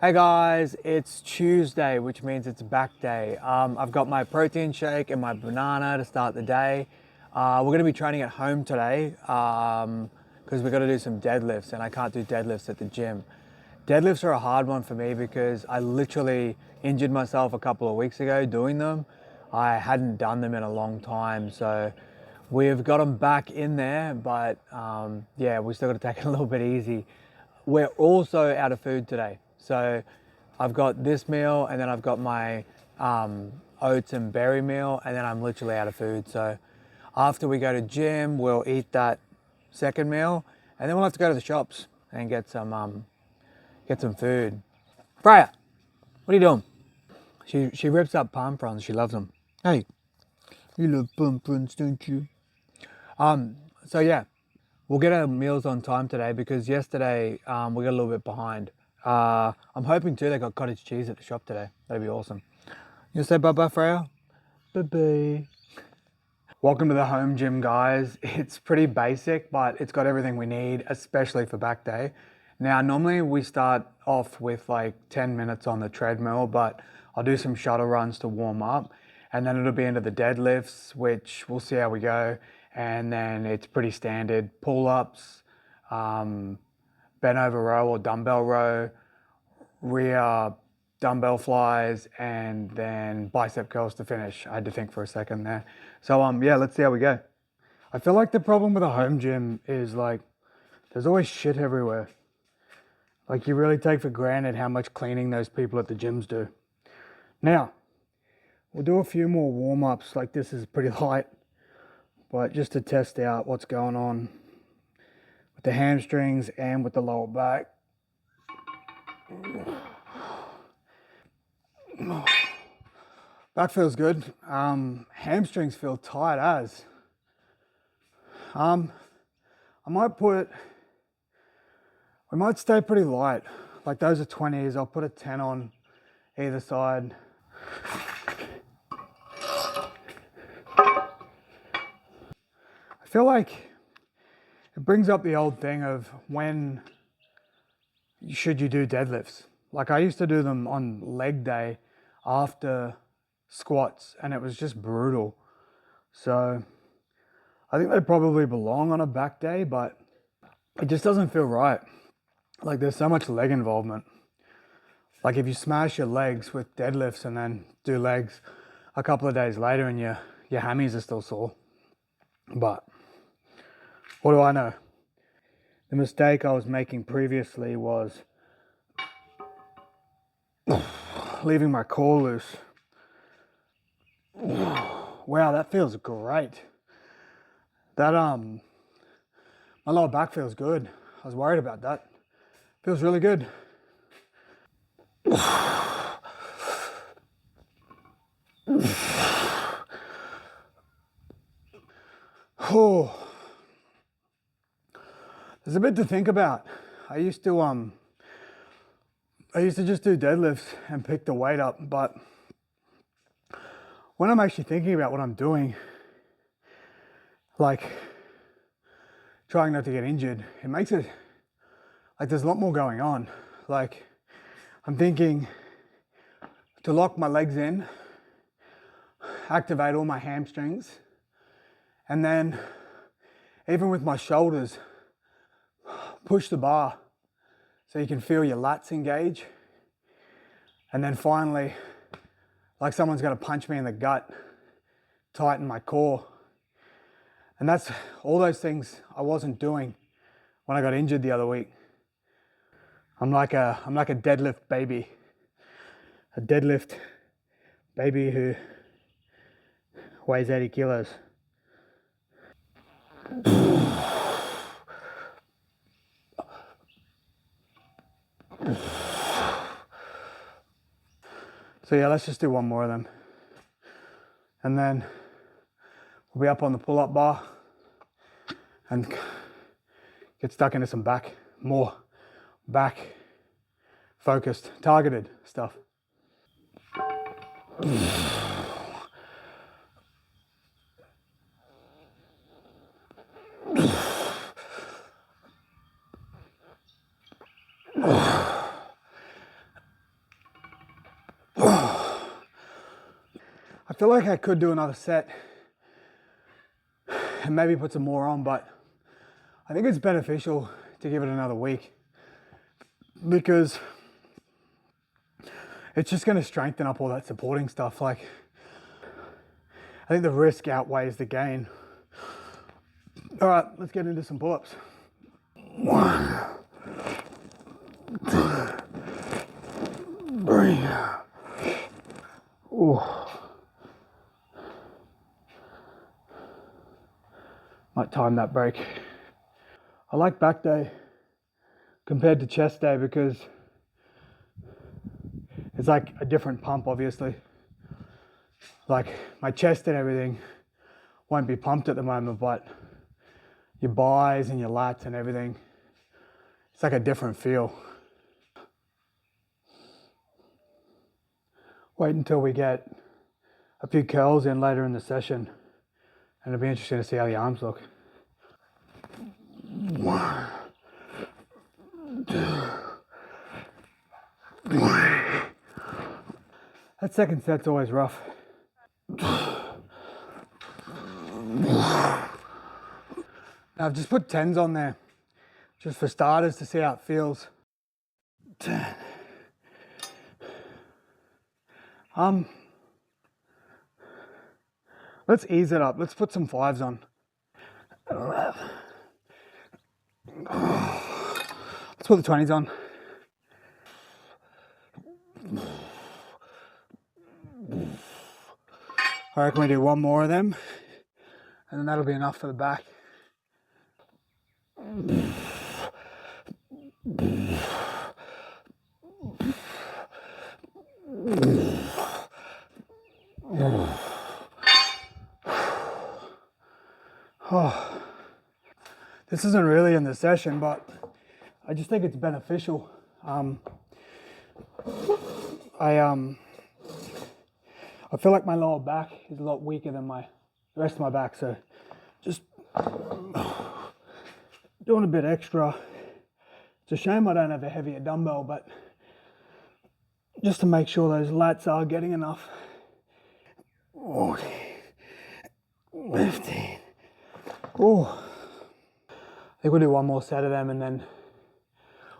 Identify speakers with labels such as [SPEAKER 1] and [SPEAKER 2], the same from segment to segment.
[SPEAKER 1] Hey guys, it's Tuesday, which means it's back day. I've got my protein shake and my banana to start the day. We're going to be training at home today because we've got to do some deadlifts and I can't do deadlifts at the gym. Deadlifts are a hard one for me because I literally injured myself a couple of weeks ago doing them. I hadn't done them in a long time, so we've got them back in there, but yeah, we still got to take it a little bit easy. We're also out of food today. So I've got this meal and then I've got my oats and berry meal and then I'm literally out of food. So after we go to gym, we'll eat that second meal and then we'll have to go to the shops and get some food. Freya, what are you doing? She rips up palm fronds. She loves them. Hey, you love palm fronds, don't you? So yeah, we'll get our meals on time today because yesterday we got a little bit behind. I'm hoping too they got cottage cheese at the shop today. That'd be awesome. You say bye-bye, Freya? Bye-bye. Welcome to the home gym, guys. It's pretty basic, but it's got everything we need, especially for back day. Now, normally we start off with like 10 minutes on the treadmill, but I'll do some shuttle runs to warm up, and then it'll be into the deadlifts, which we'll see how we go. And then it's pretty standard pull-ups, bent over row or dumbbell row, rear dumbbell flies, and then bicep curls to finish. I had to think for a second there. So yeah, let's see how we go. I feel like the problem with a home gym is like there's always shit everywhere. Like you really take for granted how much cleaning those people at the gyms do. Now, we'll do a few more warm-ups. Like this is pretty light, but just to test out what's going on with the hamstrings and with the lower back. Back feels good. Hamstrings feel tight as. I might we might stay pretty light. Like those are 20s. I'll put a 10 on either side. I feel like it brings up the old thing of when should you do deadlifts. Like I used to do them on leg day after squats and it was just brutal. So I think they probably belong on a back day, but it just doesn't feel right. Like there's so much leg involvement. Like if you smash your legs with deadlifts and then do legs a couple of days later and your hammies are still sore. But what do I know? The mistake I was making previously was leaving my core loose. Wow, that feels great. That my lower back feels good. I was worried about that. Feels really good. Oh, there's a bit to think about. I used to just do deadlifts and pick the weight up, but when I'm actually thinking about what I'm doing, like trying not to get injured, it makes it like there's a lot more going on. Like I'm thinking to lock my legs in, activate all my hamstrings, and then even with my shoulders, push the bar so you can feel your lats engage. And then finally, like someone's gonna punch me in the gut, tighten my core. And that's all those things I wasn't doing when I got injured the other week. I'm like a deadlift baby. A deadlift baby who weighs 80 kilos. So yeah, let's just do one more of them. And then we'll be up on the pull-up bar and get stuck into some more back focused, targeted stuff.
[SPEAKER 2] feel like I could do another set and maybe put some more on, but I think it's beneficial to give it another week because it's just going to strengthen up all that supporting stuff. Like, I think the risk outweighs the gain. All right, let's get into some pull-ups. 1, 2, 3. Ooh. Might time that break. I like back day compared to chest day because it's like a different pump, obviously. Like my chest and everything won't be pumped at the moment, but your buys and your lats and everything, it's like a different feel. Wait until we get a few curls in later in the session, and it'll be interesting to see how the arms look. 1, 2, 3. That second set's always rough. Now I've just put 10s on there, just for starters to see how it feels. 10. Let's ease it up. Let's put some 5s on. 11. Let's put the 20s on. I reckon we do one more of them, and then that'll be enough for the back. Oh, this isn't really in the session, but I just think it's beneficial. I feel like my lower back is a lot weaker than the rest of my back, so just doing a bit extra. It's a shame I don't have a heavier dumbbell, but just to make sure those lats are getting enough. 40, 15. Oh, I think we'll do one more set of them and then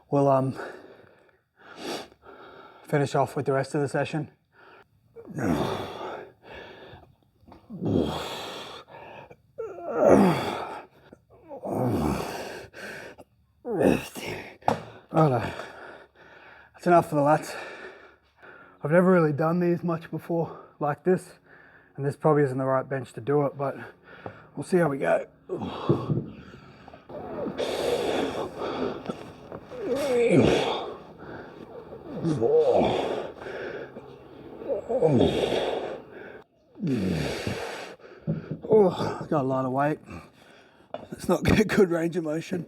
[SPEAKER 2] we'll finish off with the rest of the session. Righto, that's enough for the lats. I've never really done these much before like this, and this probably isn't the right bench to do it, but we'll see how we go. 3, 4. Oh, got a lot of weight. Let's not get good range of motion.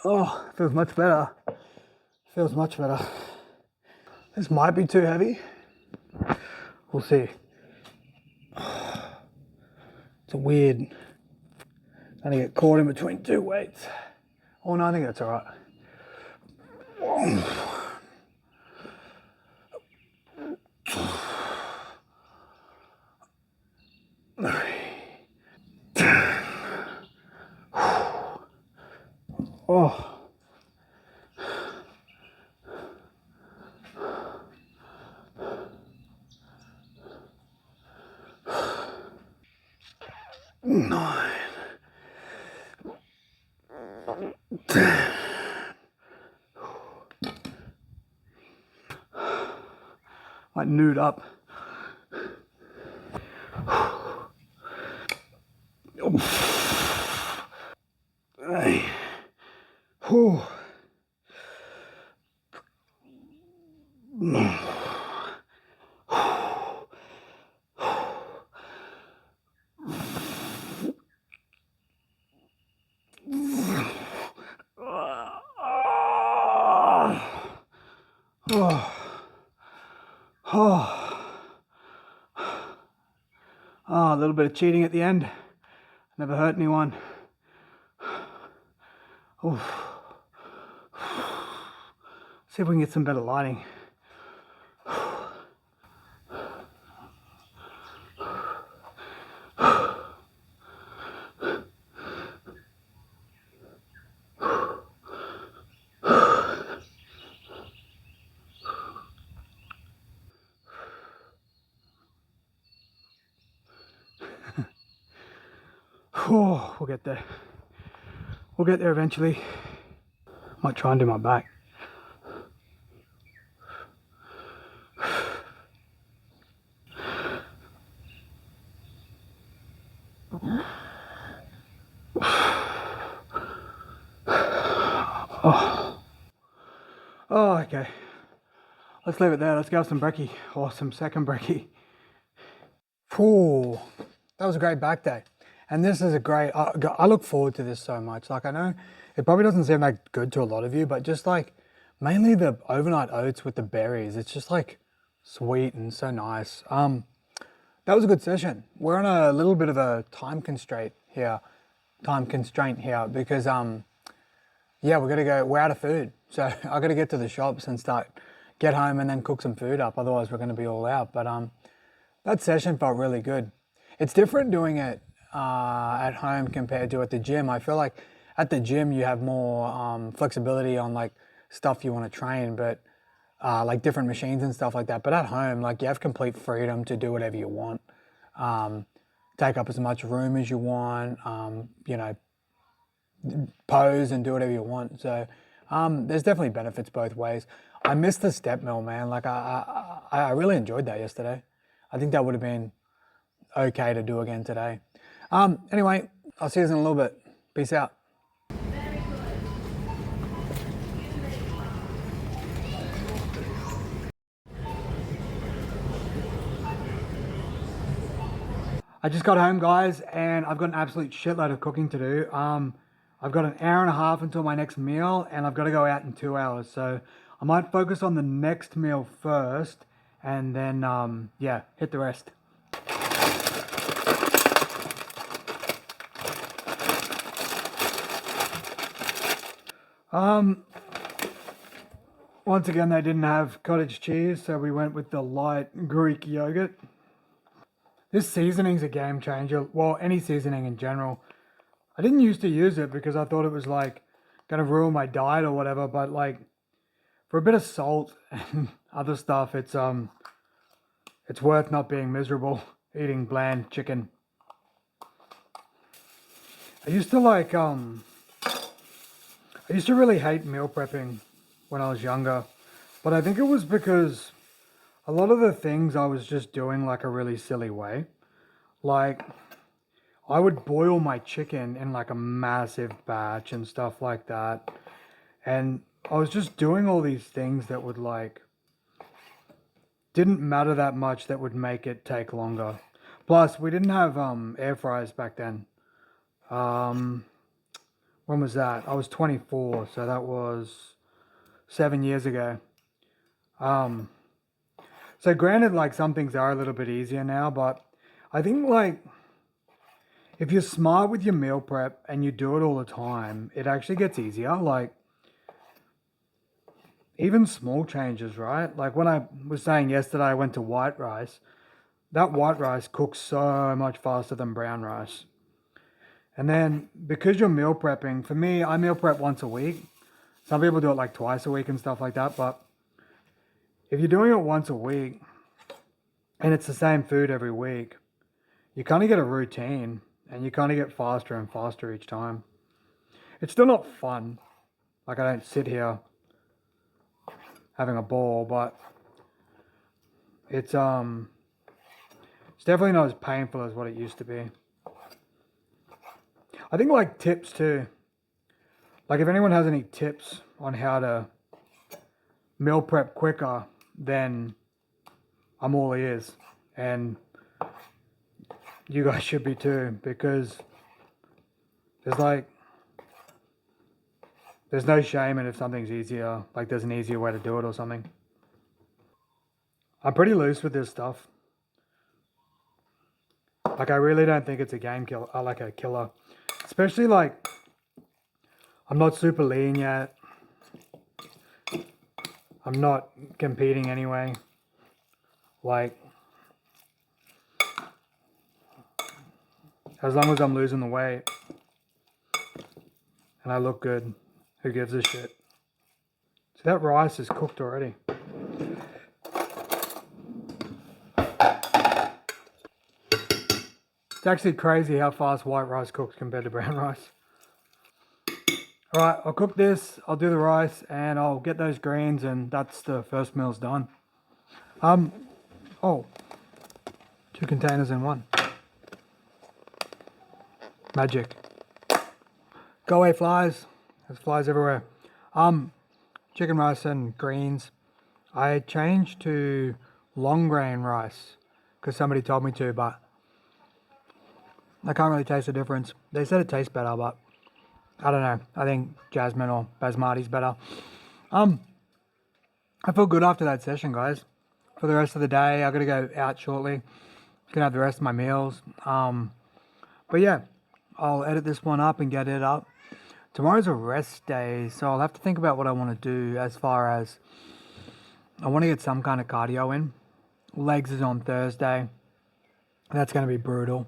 [SPEAKER 2] Oh, feels much better. Feels much better. This might be too heavy. We'll see. It's a weird. I think get caught in between two weights. Oh no, I think that's all right. Oh. Nine. 10. Might nude up. Hey. Whew. Oh, a little bit of cheating at the end. Never hurt anyone. Oof. See if we can get some better lighting. Oh, we'll get there. We'll get there eventually. Might try and do my back. Oh, okay. Let's leave it there. Let's go have some brekkie, or some second brekkie.
[SPEAKER 1] Ooh, that was a great back day. And this is a great, I look forward to this so much. Like, I know it probably doesn't seem like good to a lot of you, but just like mainly the overnight oats with the berries, it's just like sweet and so nice. That was a good session. We're on a little bit of a time constraint here because yeah, we're out of food. So I gotta get to the shops and get home and then cook some food up. Otherwise we're gonna be all out. But that session felt really good. It's different doing it at home compared to at the gym. I feel like at the gym you have more flexibility on like stuff you want to train, but like different machines and stuff like that. But at home, like you have complete freedom to do whatever you want. Take up as much room as you want, you know, pose and do whatever you want. So there's definitely benefits both ways. I missed the step mill, man. Like I really enjoyed that yesterday. I think that would have been okay to do again today. Anyway, I'll see you in a little bit. Peace out.
[SPEAKER 2] I just got home, guys, and I've got an absolute shitload of cooking to do. I've got an hour and a half until my next meal, and I've got to go out in 2 hours. So I might focus on the next meal first, and then, yeah, hit the rest. Once again, they didn't have cottage cheese, so we went with the light Greek yogurt. This seasoning's a game changer. Well, any seasoning in general. I didn't used to use it because I thought it was like gonna ruin my diet or whatever, but like for a bit of salt and other stuff, it's worth not being miserable eating bland chicken. I used to really hate meal prepping when I was younger, but I think it was because a lot of the things I was just doing like a really silly way. Like I would boil my chicken in like a massive batch and stuff like that. And I was just doing all these things that would like, didn't matter that much, that would make it take longer. Plus we didn't have air fryers back then. When was that? I was 24, so that was 7 years ago. So granted, like some things are a little bit easier now, but I think like if you're smart with your meal prep and you do it all the time, it actually gets easier. Like even small changes, right? Like when I was saying yesterday, I went to white rice. That white rice cooks so much faster than brown rice. And then because you're meal prepping, for me, I meal prep once a week. Some people do it like twice a week and stuff like that. But if you're doing it once a week and it's the same food every week, you kind of get a routine and you kind of get faster and faster each time. It's still not fun. Like I don't sit here having a ball, but it's definitely not as painful as what it used to be. I think like tips too. Like if anyone has any tips on how to meal prep quicker, then I'm all ears. And you guys should be too, because there's no shame in if something's easier, like there's an easier way to do it or something. I'm pretty loose with this stuff. Like I really don't think it's a game killer, like a killer. Especially like, I'm not super lean yet. I'm not competing anyway. Like, as long as I'm losing the weight and I look good, who gives a shit? So that rice is cooked already. It's actually crazy how fast white rice cooks compared to brown rice. Alright, I'll cook this, I'll do the rice, and I'll get those greens, and that's the first meal's done. Oh, 2 containers in one. Magic. Go away, flies. There's flies everywhere. Chicken rice and greens. I changed to long grain rice because somebody told me to, but I can't really taste the difference. They said it tastes better, but I don't know. I think jasmine or basmati's better. I feel good after that session, guys. For the rest of the day, I gotta go out shortly. Gonna have the rest of my meals. But yeah, I'll edit this one up and get it up. Tomorrow's a rest day, so I'll have to think about what I want to do as far as I want to get some kind of cardio in. Legs is on Thursday. That's going to be brutal.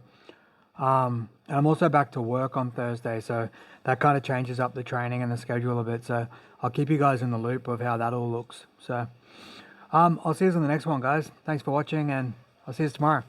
[SPEAKER 2] And I'm also back to work on Thursday, so that kind of changes up the training and the schedule a bit. So I'll keep you guys in the loop of how that all looks. So I'll see you in the next one, guys. Thanks for watching, and I'll see you tomorrow.